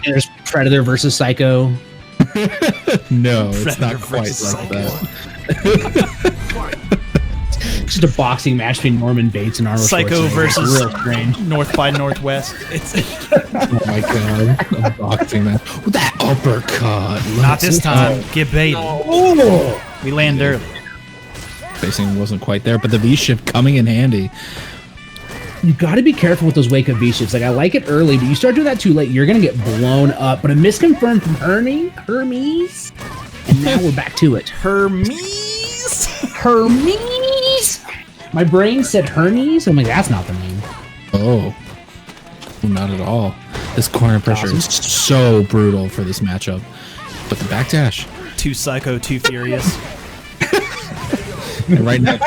there's Predator versus Psycho. No, it's not quite like that. Just a boxing match between Norman Bates and Arnold Psycho Schwarzenegger. versus Real strange. North by Northwest. It's Oh my god, a boxing match. That uppercut. not this time. Get baited. We land early. Spacing wasn't quite there, but the V-shift coming in handy. You got to be careful with those wake up V-shifts. Like, I like it early, but you start doing that too late, you're going to get blown up. But a misconfirmed from Hermes. And now we're back to it. Hermes. Hermes. My brain said Hermes. I'm like, that's not the name. Oh, not at all. This corner pressure is so brutal for this matchup. But the backdash. Too psycho, too furious. And right now,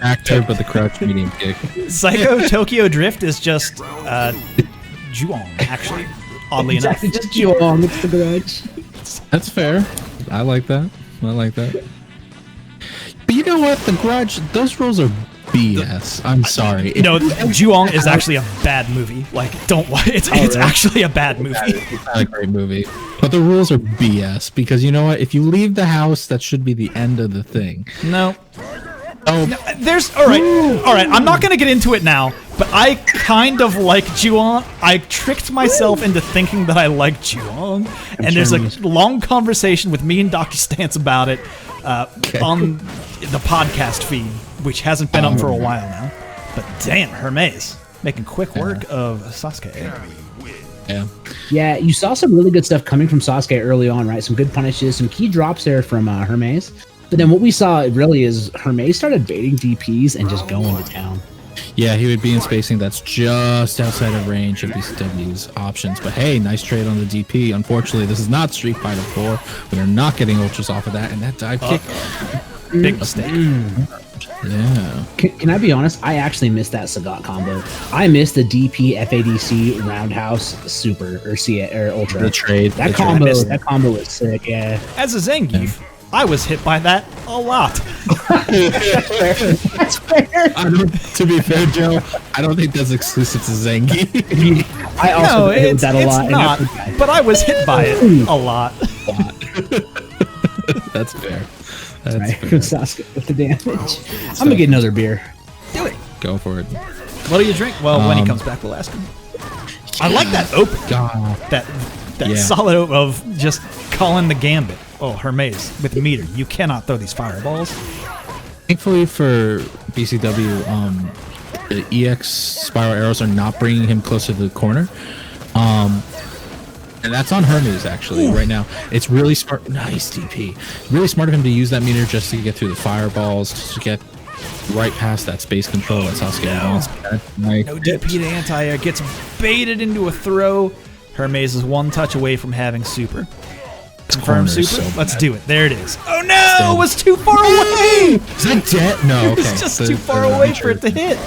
actor, but the crouch medium kick. Psycho Tokyo Drift is just Juon, actually. Oddly Exactly, enough. just Juon. It's the grudge. That's fair. I like that. I like that. But you know what? The grudge, those rules are BS. I'm sorry. No, Juon is actually a bad movie. Like, don't watch it. It's actually a bad movie. It's not a great movie. But the rules are BS because you know what? If you leave the house, that should be the end of the thing. No. Oh, No, there's all right. I'm not gonna get into it now, but I kind of like Juon. I tricked myself into thinking that I like Juon, and there's a long conversation with me and Dr. Stance about it on the podcast feed, which hasn't been up for a while now. But damn, Hermes making quick work of Sasuke. yeah. Yeah, you saw some really good stuff coming from Sasuke early on, right? Some good punishes, some key drops there from Hermes. But then what we saw really is Hermes started baiting DPs and just going to town. Yeah, he would be in spacing that's just outside of range of BCW's options. But hey, nice trade on the DP. Unfortunately, this is not Street Fighter 4. We are not getting ultras off of that. And that dive kick. Big mistake. Yeah. Can I be honest? I actually missed that Sagat combo. I missed the DP FADC roundhouse super or ultra. The trade. That combo was sick. Yeah. As a Zangief, I was hit by that a lot. That's fair. To be fair, Joe, I don't think that's exclusive to Zangief. I also hit with that a lot. It's not, but I was hit by it a lot. That's fair. That's Right, fair. from Sasuke with the damage. I'm gonna get another beer. Do it. Go for it. What do you drink? Well, when he comes back, we'll ask him. I like that open. God. That solid open of just calling the gambit. Oh, Hermes with meter. You cannot throw these fireballs. Thankfully for BCW, the EX spiral arrows are not bringing him closer to the corner. And that's on Hermes, actually, right now. It's really smart. Nice DP. Really smart of him to use that meter just to get through the fireballs, just to get right past that space control that Sasuke wants. No DP to anti-air. Gets baited into a throw. Hermes is one touch away from having super. Confirm super? So Let's do it. There it is. Oh no! It was too far away! Is that dead? No, okay. It's just too far away for it to hit.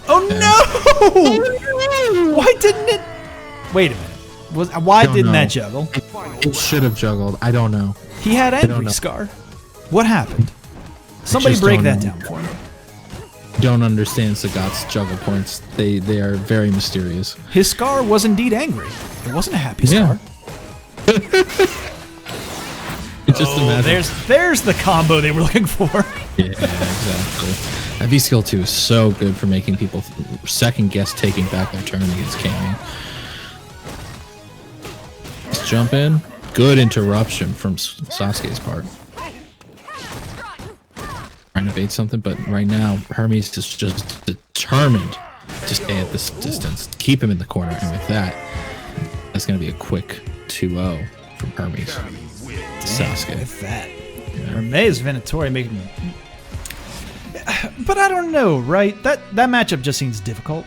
Oh no! Why didn't it? Wait a minute. Why didn't that juggle? It should have juggled. I don't know. He had angry scar. What happened? Somebody break that down for me. Don't understand Sagat's juggle points. They are very mysterious. His scar was indeed angry. It wasn't a happy scar. It's just imagine. There's the combo they were looking for. Yeah, exactly. That V skill 2 is so good for making people second guess taking back their turn against Cammy. Let's jump in. Good interruption from Sasuke's part. Trying to bait something, but right now Hermes is just determined to stay at this distance, keep him in the corner, and with that, that's going to be a quick 2-0 from Hermes. Sasuke. With that, Hermes Venatori making. But I don't know, right? That matchup just seems difficult.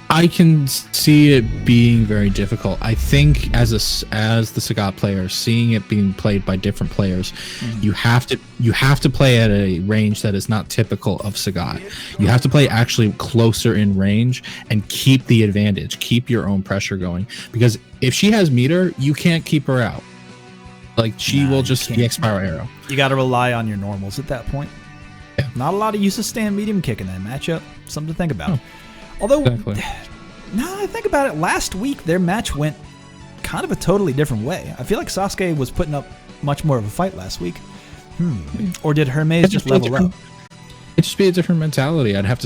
I can see it being very difficult. I think as the Sagat player, seeing it being played by different players, you have to play at a range that is not typical of Sagat. You have to play actually closer in range and keep the advantage, keep your own pressure going. Because if she has meter, you can't keep her out. Like she will just EX power arrow. You got to rely on your normals at that point. Yeah. Not a lot of use of stand medium kick in that matchup. Something to think about. Although, now that I think about it, last week their match went kind of a totally different way. I feel like Sasuke was putting up much more of a fight last week. Or did Hermes just level up? It'd just be a different mentality. I'd have to